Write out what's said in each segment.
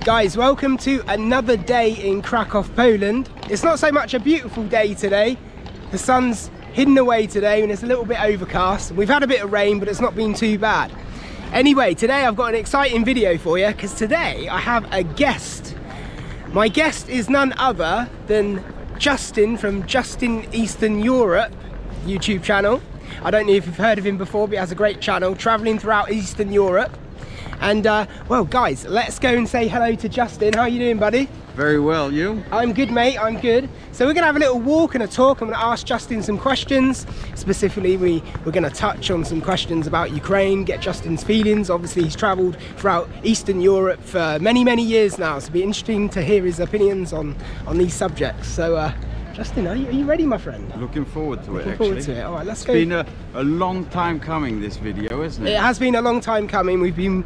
Guys, welcome to another day in Krakow, Poland. It's not so much a beautiful day today. The sun's hidden away today and it's a little bit overcast. We've had a bit of rain, but it's not been too bad. Anyway, today I've got an exciting video for you because today I have a guest. My guest is none other than Justin from Justin Eastern Europe YouTube channel. I don't know if you've heard of him before, but he has a great channel traveling throughout Eastern Europe. And well guys, let's go and say hello to Justin. How are you doing, buddy? Very well, you? I'm good, mate, I'm good. So we're gonna have a little walk and a talk. I'm gonna ask Justin some questions. Specifically, we're gonna touch on some questions about Ukraine, get Justin's feelings. Obviously, he's traveled throughout Eastern Europe for many, many years now. So it'll be interesting to hear his opinions on these subjects. So Justin, are you ready, my friend? Looking forward to it, Looking forward to it. All right, let's go. It's been a long time coming, this video, isn't it? It has been a long time coming. We've been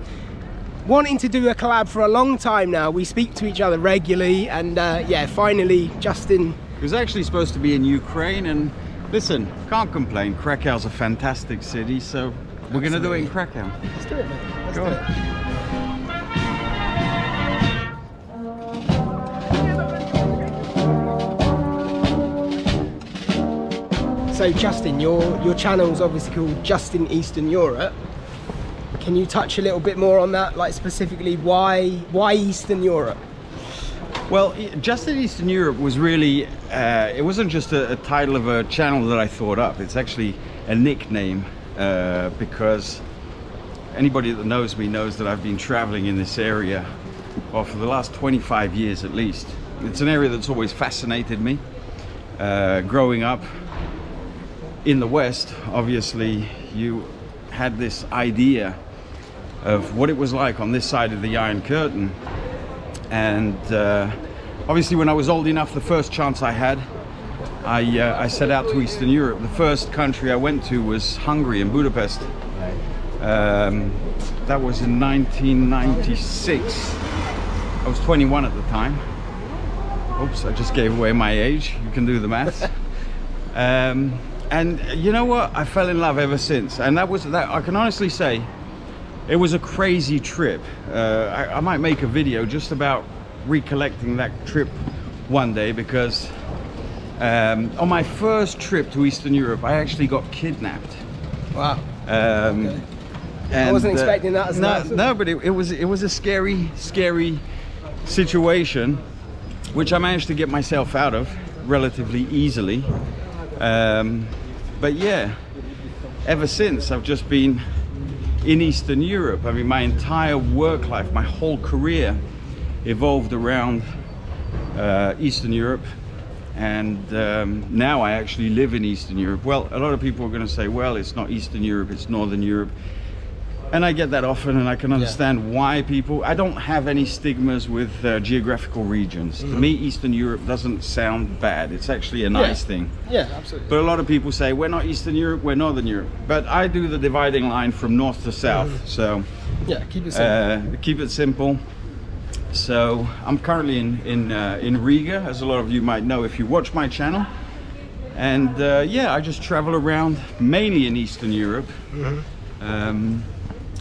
wanting to do a collab for a long time now. We speak to each other regularly, and yeah, finally, Justin. It was actually supposed to be in Ukraine, and listen, can't complain. Krakow's a fantastic city, so we're going to do it in Krakow. Let's do it, mate. Let's do it. So Justin, your channel's obviously called Justin Eastern Europe. Can you touch a little bit more on that, like specifically why Eastern Europe? Well, Justin Eastern Europe was really, it wasn't just a title of a channel that I thought up. It's actually a nickname because anybody that knows me knows that I've been traveling in this area for the last 25 years at least. It's an area that's always fascinated me. Growing up in the West, obviously you had this idea of what it was like on this side of the Iron Curtain, and obviously when I was old enough, the first chance I had, I set out to Eastern Europe. The first country I went to was Hungary and Budapest. That was in 1996. I was 21 at the time. Oops, I just gave away my age. You can do the maths. And you know what? I fell in love ever since, and that I can honestly say it was a crazy trip. I might make a video just about recollecting that trip one day, because on my first trip to Eastern Europe I actually got kidnapped. Wow. Okay. I wasn't expecting that as no, but it was a scary situation, which I managed to get myself out of relatively easily. But yeah, ever since I've just been in Eastern Europe. I mean, my entire work life, my whole career evolved around Eastern Europe, and now I actually live in Eastern Europe. Well, a lot of people are going to say, well, it's not Eastern Europe, it's Northern Europe. And I get that often, and I can understand why people... I don't have any stigmas with geographical regions. To me, Eastern Europe doesn't sound bad. It's actually a nice thing. Yeah, absolutely. But a lot of people say, we're not Eastern Europe, we're Northern Europe. But I do the dividing line from north to south. So yeah, keep it simple. Keep it simple. So I'm currently in Riga, as a lot of you might know if you watch my channel. And yeah, I just travel around mainly in Eastern Europe.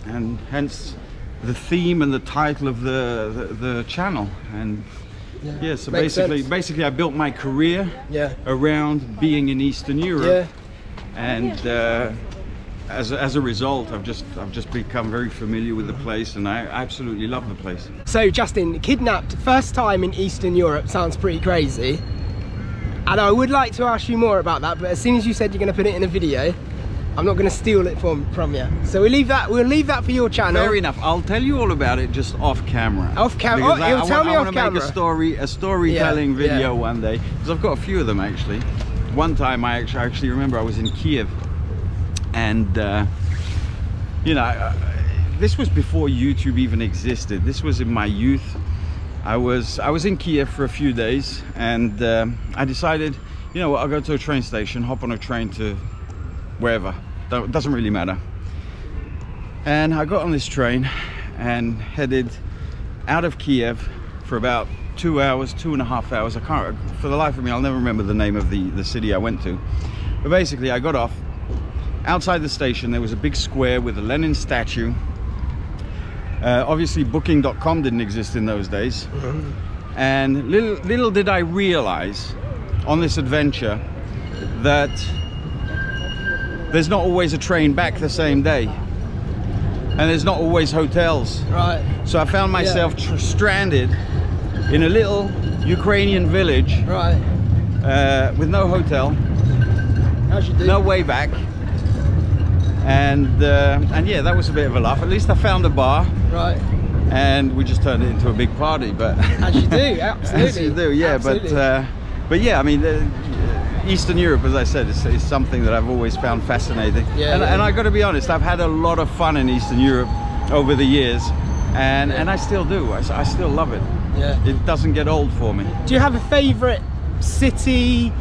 And hence the theme and the title of the channel. And yeah, so basically I built my career around being in Eastern Europe, and as a result I've just become very familiar with the place, and I absolutely love the place. So Justin, kidnapped first time in Eastern Europe sounds pretty crazy, and I would like to ask you more about that, but as soon as you said you're going to put it in a video, I'm not going to steal it from you. So we'll leave that for your channel. Fair enough. I'll tell you all about it just off camera. Off camera? Oh, you'll tell me off camera. I want to make a storytelling video one day, because I've got a few of them actually. One time I actually remember I was in Kiev, and you know, this was before YouTube even existed. This was in my youth. I was in Kiev for a few days, and I decided, you know what, I'll go to a train station, hop on a train to wherever, it doesn't really matter. And I got on this train and headed out of Kiev for about 2 hours, 2.5 hours. I can't, for the life of me, I'll never remember the name of the city I went to. But basically I got off. Outside the station there was a big square with a Lenin statue. Obviously booking.com didn't exist in those days. And little did I realize on this adventure that there's not always a train back the same day, and there's not always hotels. Right. So I found myself stranded in a little Ukrainian village, Right. with no hotel, How'd you do? no way back, and yeah, that was a bit of a laugh. At least I found a bar, Right. and we just turned it into a big party. But As you do, absolutely. as you do, yeah. Absolutely. But yeah, I mean, Eastern Europe, as I said, is something that I've always found fascinating. Yeah, and I got to be honest, I've had a lot of fun in Eastern Europe over the years, and I still do. I still love it. Yeah. It doesn't get old for me. Do you have a favourite city?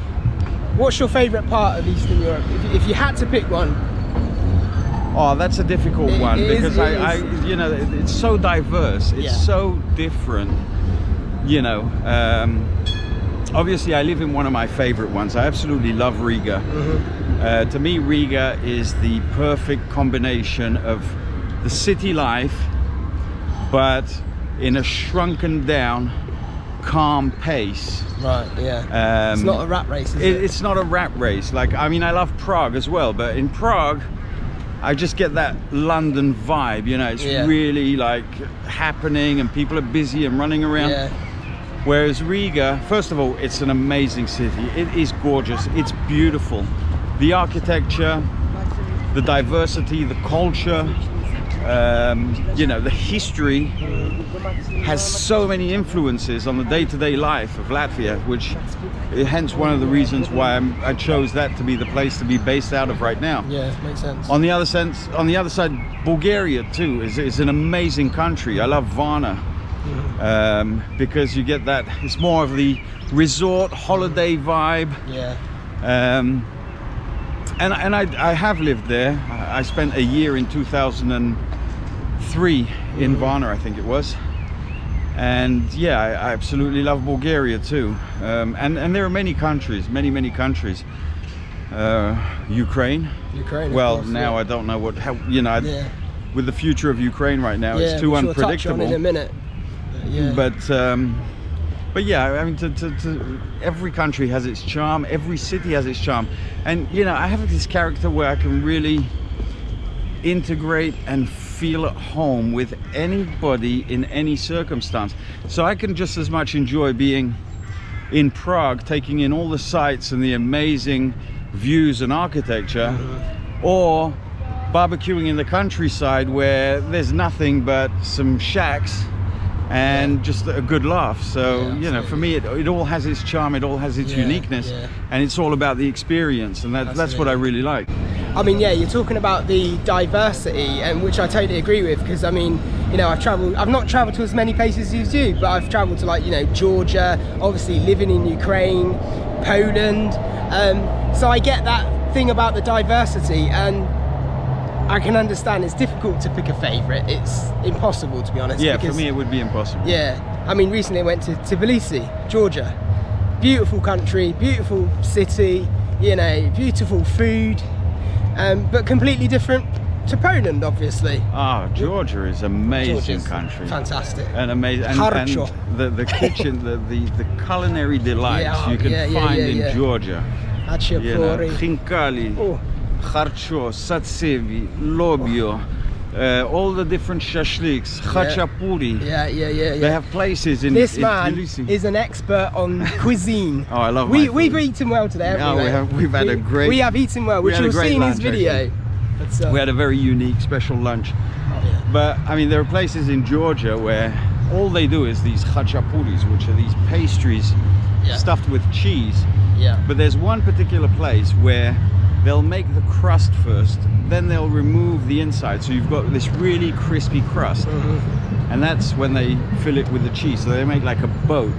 What's your favourite part of Eastern Europe? If you had to pick one. Oh, that's a difficult one, because I you know, it's so diverse. It's Yeah. so different. You know, obviously I live in one of my favorite ones. I absolutely love Riga. To me, Riga is the perfect combination of the city life, but in a shrunken down, calm pace. Right, yeah. It's not a rat race, is it? It's not a rat race. Like, I mean, I love Prague as well, but in Prague, I just get that London vibe, you know. It's really like happening, and people are busy and running around. Yeah. Whereas Riga, first of all, it's an amazing city. It is gorgeous. It's beautiful. The architecture, the diversity, the culture, you know, the history has so many influences on the day-to-day life of Latvia, which hence one of the reasons why I chose that to be the place to be based out of right now. Yeah, makes sense. On the other side, Bulgaria too is an amazing country. I love Varna. Because you get that, it's more of the resort holiday vibe. Yeah. And I have lived there. I spent a year in 2003 in Varna, I think it was. And yeah, I absolutely love Bulgaria too. And there are many countries, many countries. Ukraine. Well, course, now I don't know you know, with the future of Ukraine right now, it's too unpredictable. Touch on in a minute. Yeah. But yeah, I mean, every country has its charm, every city has its charm, and you know, I have this character where I can really integrate and feel at home with anybody in any circumstance. So I can just as much enjoy being in Prague, taking in all the sights and the amazing views and architecture, or barbecuing in the countryside where there's nothing but some shacks and just a good laugh. So you know, for me, it all has its charm, it all has its uniqueness, and it's all about the experience, and that's what I really like. I mean, yeah, you're talking about the diversity, and which I totally agree with, because I mean, you know, I've not traveled to as many places as you, but I've traveled to, like, you know, Georgia, obviously living in Ukraine, Poland, so I get that thing about the diversity, and I can understand it's difficult to pick a favourite. It's impossible, to be honest. Yeah, for me it would be impossible. Yeah, I mean, recently I went to Tbilisi, Georgia. Beautiful country, beautiful city, you know, beautiful food, but completely different to Poland, obviously. Ah, Georgia is amazing. Georgia's country. Fantastic. And amazing. And the kitchen, the culinary delights you can find in Georgia. Hachapuri. Khinkali. Kharcho, Satsevi, Lobio, all the different shashliks, Khachapuri. Yeah. They have places in This man Tbilisi. is an expert on cuisine. Oh, I love We've eaten well today, haven't we? We have eaten well, which you'll see in his video. We had a very unique, special lunch. But I mean, there are places in Georgia where all they do is these khachapuris, which are these pastries stuffed with cheese. But there's one particular place where they'll make the crust first, then they'll remove the inside, so you've got this really crispy crust, and that's when they fill it with the cheese. So they make like a boat,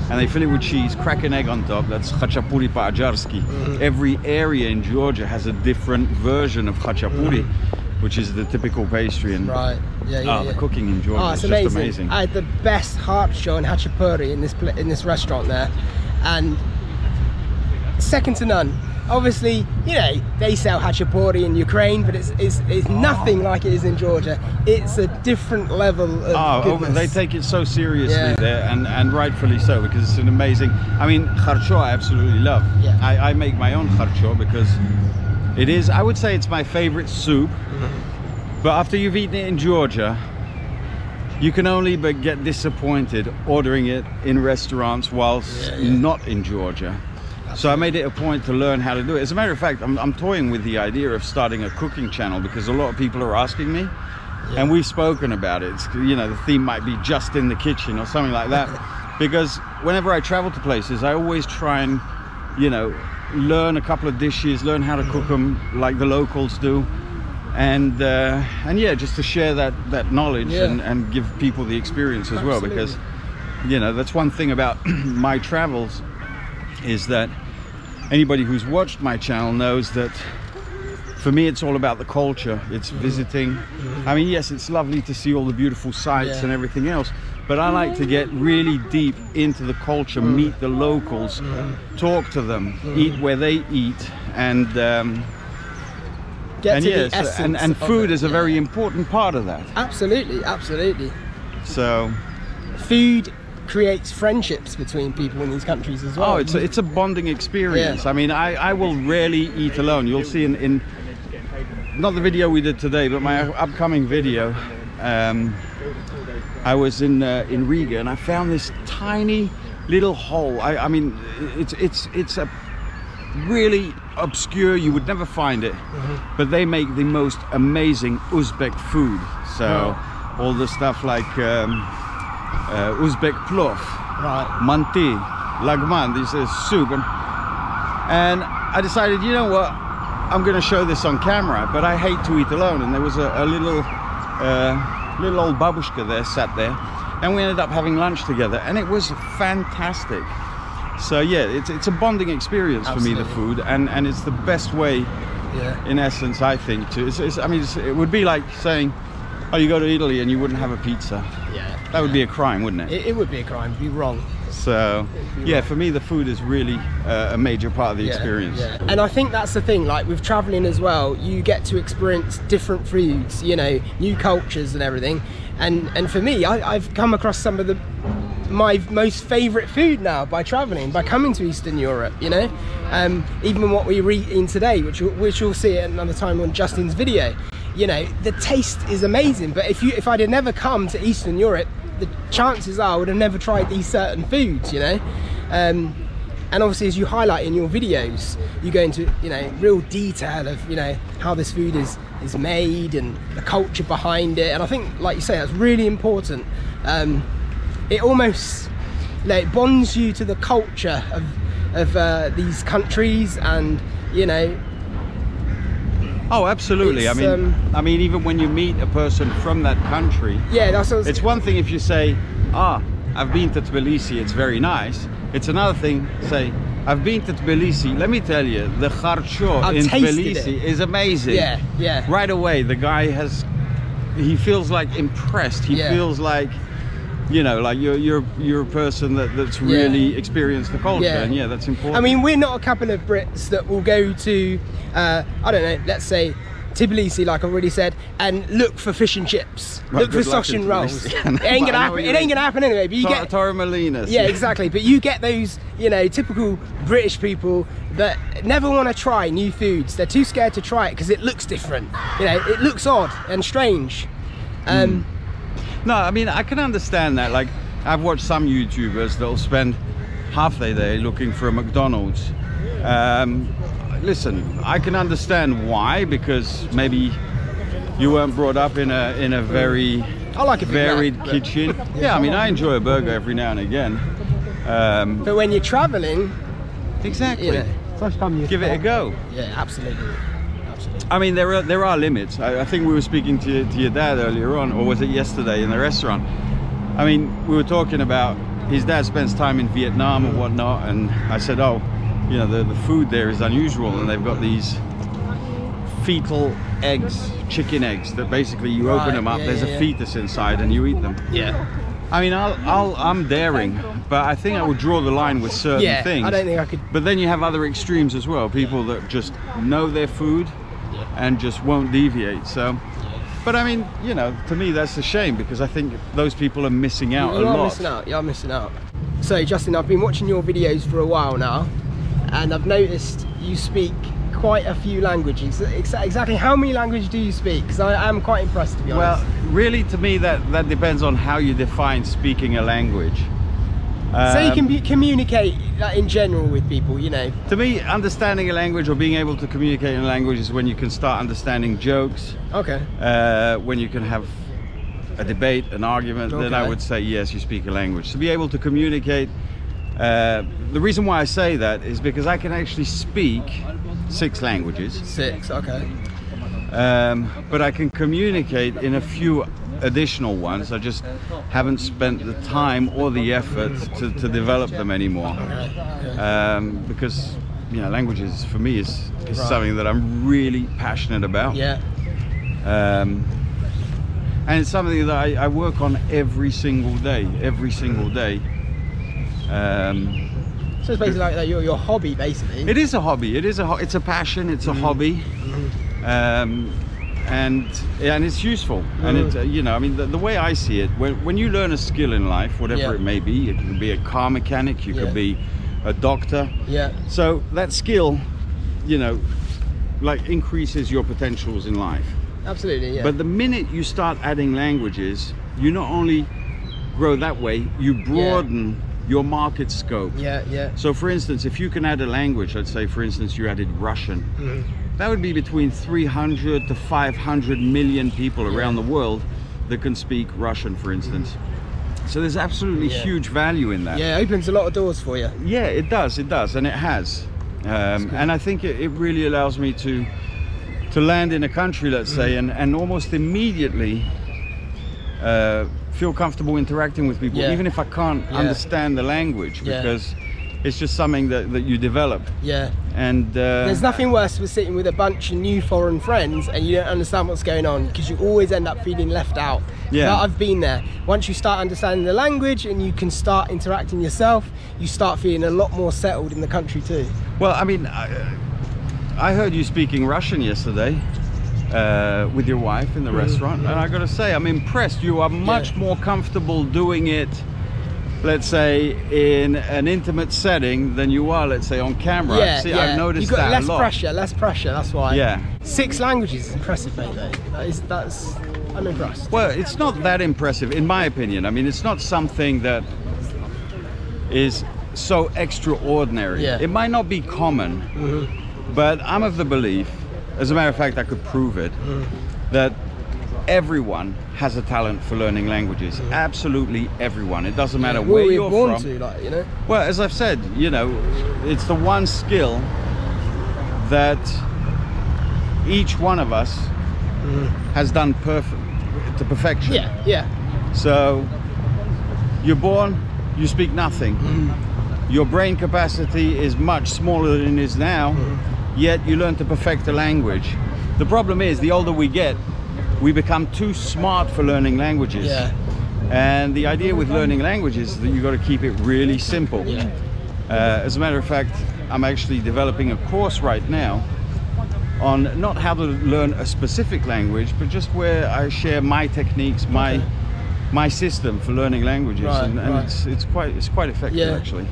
and they fill it with cheese, crack an egg on top. That's khachapuri pa-ajarski. Every area in Georgia has a different version of khachapuri, which is the typical pastry. And the cooking in Georgia is just amazing. I had the best harcho and hachapuri in this restaurant there, and second to none. obviously, you know, they sell hachapuri in Ukraine, but it's nothing like it is in Georgia. It's a different level of goodness. They take it so seriously there, and rightfully so, because it's an amazing. I mean, kharcho I absolutely love. Yeah. I make my own kharcho because it is. I would say it's my favorite soup. But after you've eaten it in Georgia, you can only but get disappointed ordering it in restaurants whilst not in Georgia. So I made it a point to learn how to do it. As a matter of fact, I'm toying with the idea of starting a cooking channel because a lot of people are asking me, and we've spoken about it. It's, you know, the theme might be just in the kitchen or something like that. Because whenever I travel to places, I always try and, you know, learn a couple of dishes, learn how to cook them like the locals do. And yeah, just to share that knowledge and give people the experience as well, because, you know, that's one thing about my travels, is that anybody who's watched my channel knows that for me it's all about the culture. It's visiting. I mean, yes, it's lovely to see all the beautiful sights and everything else, but I like to get really deep into the culture, meet the locals, talk to them, eat where they eat, and and food is a very important part of that. Absolutely, absolutely. So food creates friendships between people in these countries as well. Oh, it's a bonding experience. I mean, I will rarely eat alone. You'll see in not the video we did today, but my upcoming video, I was in Riga, and I found this tiny little hole. I mean, it's a really obscure, you would never find it, but they make the most amazing Uzbek food. So all the stuff like Uzbek plov, manti, lagman, this is soup, and I decided, you know what, I'm going to show this on camera, but I hate to eat alone. And there was a little old babushka there, sat there, and we ended up having lunch together, and it was fantastic. So yeah, it's a bonding experience for me, the food, and it's the best way, in essence, I think, to. I mean, it would be like saying, oh, you go to Italy and you wouldn't have a pizza. That would be a crime, wouldn't it? It would be a crime. It'd be wrong. So yeah, for me the food is really a major part of the experience. And I think that's the thing, like with traveling as well, you get to experience different foods, you know, new cultures and everything. And for me, I've come across some of my most favorite food now by traveling, by coming to Eastern Europe, you know. Even what we're eating today, which you'll see at another time on Justin's video, you know, the taste is amazing. But if I'd have never come to Eastern Europe, the chances are I would have never tried these certain foods, you know. And obviously, as you highlight in your videos, you go into, you know, real detail of, you know, how this food is made and the culture behind it. And I think, like you say, that's really important. It almost, you know, it bonds you to the culture of these countries, and, you know. Oh, absolutely. I mean, even when you meet a person from that country, it's one thing if you say, I've been to Tbilisi, it's very nice. It's another thing, say, I've been to Tbilisi, let me tell you, the kharcho in Tbilisi is amazing. Right away, the guy he feels like impressed. He feels like, you know, like you're a person that's really experienced the culture, and that's important. I mean, we're not a couple of Brits that will go to, I don't know, let's say Tbilisi, like I already said, and look for fish and chips, look for sausage and rolls. It ain't gonna happen. It ain't gonna happen anyway. But you get Torremolinos. Yeah, exactly. But you get those, you know, typical British people that never want to try new foods. They're too scared to try it because it looks different. You know, it looks odd and strange. No, I mean, I can understand that. Like, I've watched some YouTubers that'll spend half their day looking for a McDonald's. Listen, I can understand why, because maybe you weren't brought up in a very varied kitchen. Yeah, I mean, I enjoy a burger every now and again. But when you're traveling, exactly, you know, give it a go. Yeah, absolutely. I mean, there are limits. I think we were speaking to your dad earlier on, or was it yesterday in the restaurant? I mean, we were talking about his dad spends time in Vietnam and whatnot, and I said, oh, you know, the food there is unusual, and they've got these fetal eggs, chicken eggs, that basically you open them up, there's a fetus inside, and you eat them. I mean, I'm daring, but I think I would draw the line with certain things. I don't think I could. But then you have other extremes as well. People that just know their food and just won't deviate. So, but I mean, you know, to me that's a shame because I think those people are missing out a lot. You are missing out. You are missing out. So, Justin, I've been watching your videos for a while now, and I've noticed you speak quite a few languages. Exactly how many languages do you speak? Because I am quite impressed, to be honest. Well, really, to me, that depends on how you define speaking a language. So you can communicate in general with people, you know. To me, understanding a language or being able to communicate in a language is when you can start understanding jokes. Okay. When you can have a debate, an argument, then I would say yes, you speak a language. To be able to communicate, the reason why I say that is because I can actually speak 6 languages. 6, okay. But I can communicate in a few additional ones. I just haven't spent the time or the effort to develop them anymore. Because, you know, languages for me is something that I'm really passionate about. Yeah. And it's something that I work on every single day. So it's basically like your hobby, basically. It is a hobby. It's a passion. It's a hobby, and it's useful. And it, you know, I mean, the way I see it, when you learn a skill in life, whatever it may be, it can be a car mechanic, you could be a doctor. Yeah. So that skill, you know, like increases your potentials in life. Absolutely. Yeah. But the minute you start adding languages, you not only grow that way, you broaden your market scope. So for instance, if you can add a language, let's say for instance you added Russian, that would be between 300 to 500 million people around the world that can speak Russian, for instance. So there's absolutely huge value in that. Yeah, it opens a lot of doors for you. Yeah, it does, and it has. And I think it really allows me to land in a country, let's say, and almost immediately feel comfortable interacting with people, even if I can't understand the language, because it's just something that you develop. And there's nothing worse than sitting with a bunch of new foreign friends and you don't understand what's going on, because you always end up feeling left out. I've been there. Once you start understanding the language and you can start interacting yourself, you start feeling a lot more settled in the country too. Well, I mean, I heard you speaking Russian yesterday with your wife in the restaurant, and I gotta say, I'm impressed. You are much more comfortable doing it, let's say, in an intimate setting than you are, let's say, on camera. I've noticed you've got that a lot. less pressure, that's why. 6 languages is impressive, mate, though. I'm impressed. Well, it's not that impressive, in my opinion. I mean, it's not something that is so extraordinary. It might not be common, but I'm of the belief, as a matter of fact, I could prove it, that everyone has a talent for learning languages. Absolutely everyone. It doesn't matter where you're from. You know? Well, as I've said, you know, it's the one skill that each one of us has done to perfection. So you're born, you speak nothing. Your brain capacity is much smaller than it is now, yet you learn to perfect a language. The problem is, the older we get, we become too smart for learning languages. And the idea with learning languages is that you've got to keep it really simple. As a matter of fact, I'm actually developing a course right now on not how to learn a specific language, but just where I share my techniques, my system for learning languages, and it's quite effective actually.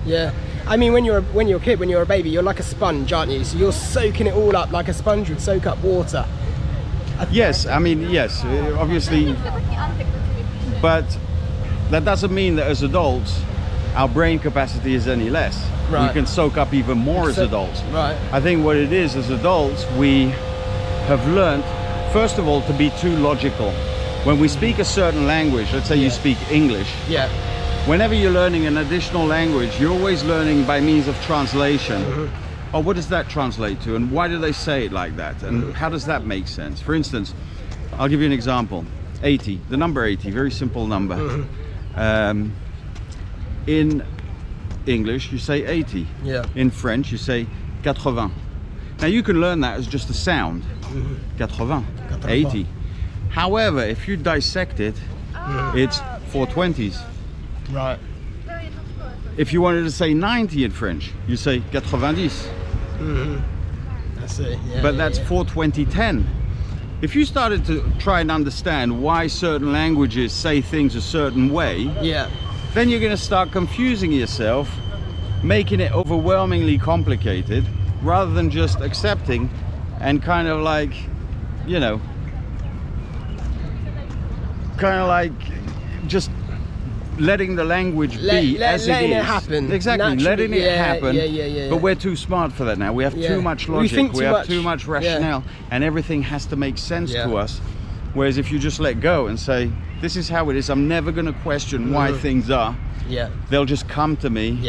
I mean, when you're a kid, when you're a baby, you're like a sponge, aren't you? So you're soaking it all up like a sponge would soak up water. Yes, I mean, yes, obviously, but that doesn't mean that as adults our brain capacity is any less. We can soak up even more as adults. I think what it is, as adults, we have learned, first of all, to be too logical. When we speak a certain language, let's say you speak English, whenever you're learning an additional language, you're always learning by means of translation. Oh, what does that translate to, and why do they say it like that, and how does that make sense? For instance, I'll give you an example. 80, the number 80, very simple number. In English you say 80. In French you say 80. Now you can learn that as just a sound. 80, 80. However, if you dissect it, it's 4 20s. Right. If you wanted to say 90 in French, you say 90. I see. Yeah, But that's for 2010. If you started to try and understand why certain languages say things a certain way, then you're going to start confusing yourself, making it overwhelmingly complicated, rather than just accepting and kind of like, you know, just letting the language be as it is. Letting it happen. Exactly, Naturally. letting it happen. Yeah. But we're too smart for that now. We have too much logic. We have too much rationale, and everything has to make sense to us. Whereas if you just let go and say, this is how it is, I'm never going to question why things are. They'll just come to me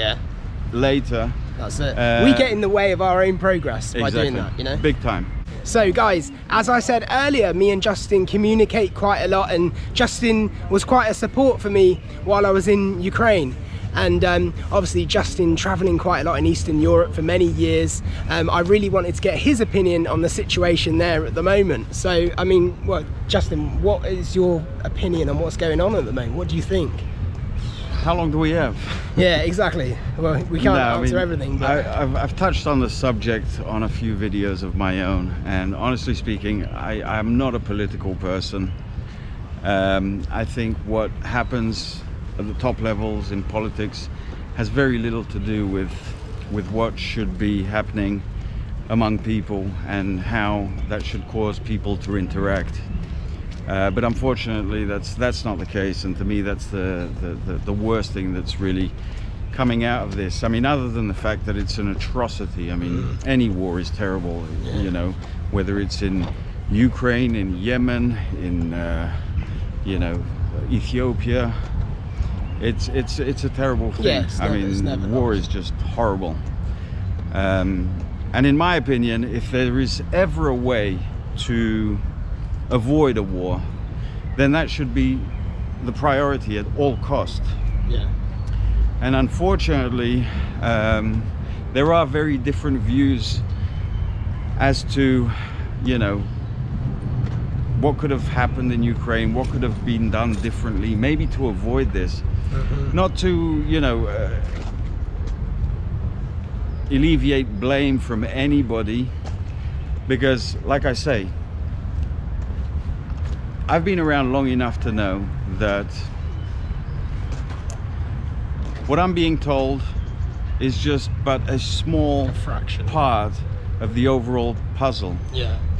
later. That's it. We get in the way of our own progress by doing that, you know? Big time. So guys, as I said earlier, me and Justin communicate quite a lot, and Justin was quite a support for me while I was in Ukraine. And obviously Justin traveling quite a lot in Eastern Europe for many years, I really wanted to get his opinion on the situation there at the moment. So I mean, well, Justin, what is your opinion on what's going on at the moment? What do you think? How long do we have? Yeah, exactly. Well, we can't answer everything. But I've touched on the subject on a few videos of my own, and honestly speaking, I'm not a political person. I think what happens at the top levels in politics has very little to do with what should be happening among people and how that should cause people to interact. But unfortunately, that's not the case, and to me, that's the worst thing that's really coming out of this. I mean, other than the fact that it's an atrocity. I mean, any war is terrible, you know, whether it's in Ukraine, in Yemen, in you know, Ethiopia. It's a terrible thing. I mean, war is just horrible. And in my opinion, if there is ever a way to avoid a war, then that should be the priority at all cost. And unfortunately, there are very different views as to, you know, what could have happened in Ukraine, what could have been done differently, maybe to avoid this. Not to, you know, alleviate blame from anybody, because like I say, I've been around long enough to know that what I'm being told is just but a small part of the overall puzzle.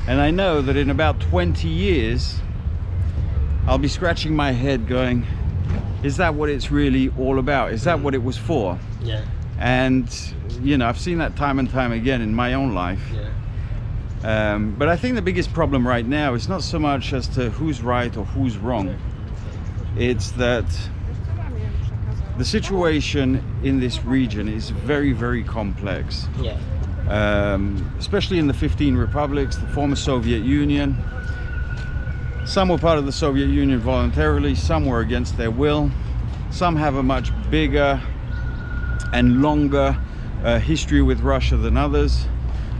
And I know that in about 20 years, I'll be scratching my head going, is that what it's really all about? Is that what it was for? And, you know, I've seen that time and time again in my own life. But I think the biggest problem right now is not so much as to who's right or who's wrong. It's that the situation in this region is very, very complex. Especially in the 15 republics, the former Soviet Union. Some were part of the Soviet Union voluntarily, some were against their will. Some have a much bigger and longer history with Russia than others.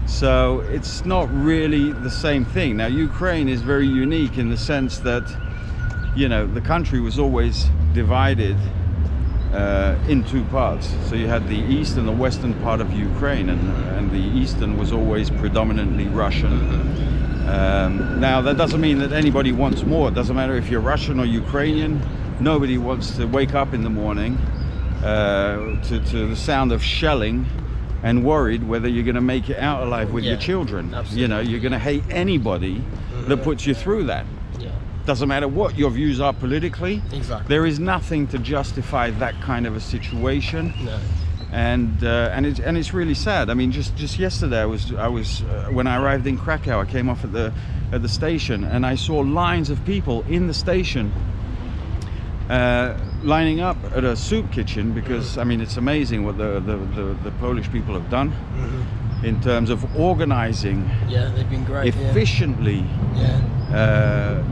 So it's not really the same thing. Now, Ukraine is very unique in the sense that, you know, the country was always divided in two parts. So you had the east and the western part of Ukraine, and the eastern was always predominantly Russian. Now, that doesn't mean that anybody wants more. It doesn't matter if you're Russian or Ukrainian. Nobody wants to wake up in the morning to the sound of shelling and worried whether you're going to make it out alive with your children. You know, you're going to hate anybody that puts you through that. Doesn't matter what your views are politically. There is nothing to justify that kind of a situation. And it's really sad. I mean, just yesterday, I was when I arrived in Krakow, I came off at the station, and I saw lines of people in the station lining up at a soup kitchen, because I mean, it's amazing what the Polish people have done in terms of organizing they've been great efficiently.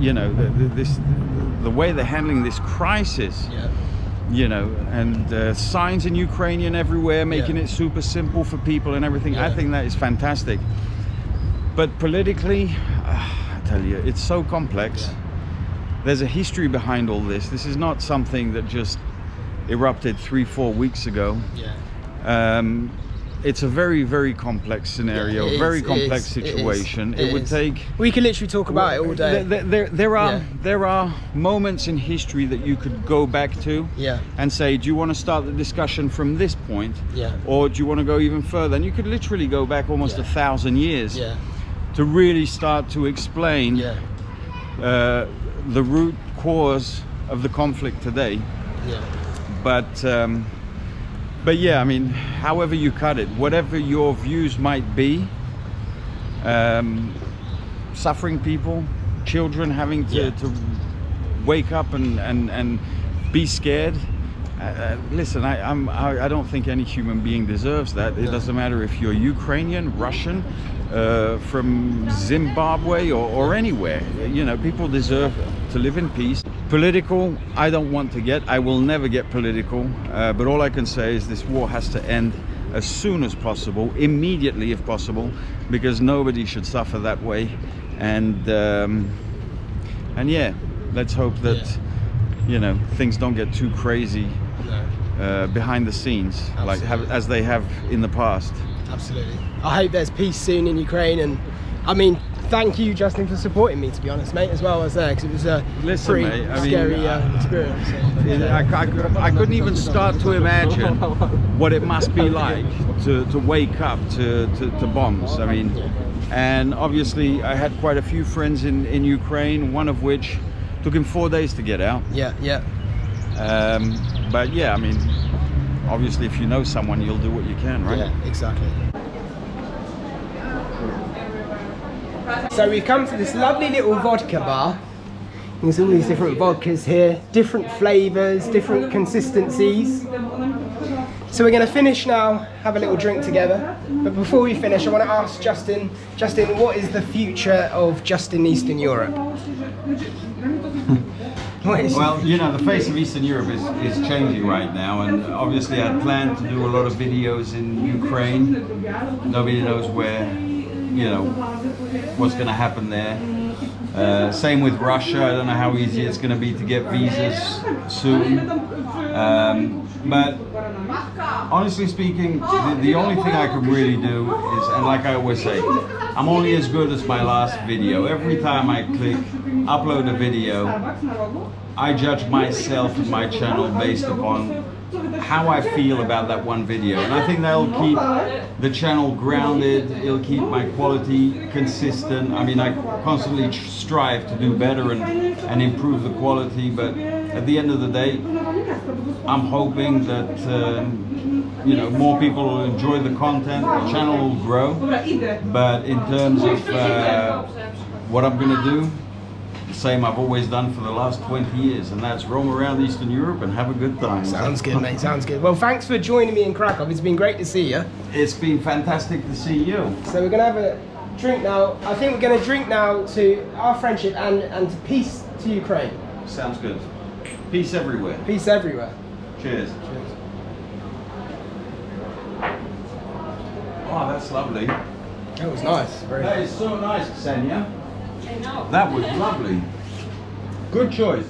You know, the way they're handling this crisis. You know, and signs in Ukrainian everywhere, making it super simple for people and everything. I think that is fantastic. But politically, I tell you, it's so complex. There's a history behind all this. This is not something that just erupted 3-4 weeks ago. Yeah. It's a very, very complex scenario, very complex situation. It would take. We could literally talk about it all day. There are moments in history that you could go back to, and say, do you want to start the discussion from this point, or do you want to go even further? And you could literally go back almost 1,000 years to really start to explain the root cause of the conflict today. But yeah, I mean, however you cut it, whatever your views might be, suffering people, children having to wake up and be scared. Listen, I don't think any human being deserves that. It doesn't matter if you're Ukrainian, Russian, from Zimbabwe or anywhere. You know, people deserve to live in peace. Political, I don't want to get. I will never get political. But all I can say is this war has to end as soon as possible, immediately if possible, because nobody should suffer that way. And yeah, let's hope that you know, things don't get too crazy behind the scenes, like as they have in the past. Absolutely. I hope there's peace soon in Ukraine, and I mean, thank you, Justin, for supporting me, to be honest, mate, as well as there, because it was a pretty scary experience. I couldn't even start to imagine what it must be like to wake up to bombs. I mean, and obviously I had quite a few friends in Ukraine, one of which took him 4 days to get out. But yeah, I mean, obviously if you know someone, you'll do what you can, right? Yeah, exactly. So we've come to this lovely little vodka bar. There's all these different vodkas here, different flavours, different consistencies. So we're going to finish now, have a little drink together. But before we finish, I want to ask Justin, what is the future of Just in Eastern Europe? Well, you know, the face of Eastern Europe is changing right now, and obviously I planned to do a lot of videos in Ukraine. Nobody knows where, you know, what's going to happen there. Same with Russia. I don't know how easy it's going to be to get visas soon. But honestly speaking, the only thing I can really do is, and like I always say, I'm only as good as my last video. Every time I click upload a video, I judge myself and my channel based upon how I feel about that one video, and I think that'll keep the channel grounded. It'll keep my quality consistent. I mean, I constantly strive to do better and improve the quality, but at the end of the day, I'm hoping that you know, more people will enjoy the content, the channel will grow. But in terms of what I'm going to do, the same I've always done for the last 20 years, and that's roam around Eastern Europe and have a good time. Sounds good, mate, sounds good. Well, thanks for joining me in Krakow. It's been great to see you. It's been fantastic to see you. So we're going to have a drink now. I think we're going to drink now to our friendship and to peace to Ukraine. Sounds good. Peace everywhere. Peace everywhere. Cheers. Cheers. Oh, that's lovely. That was nice. That is so nice, Ksenia. That was lovely. Good choice.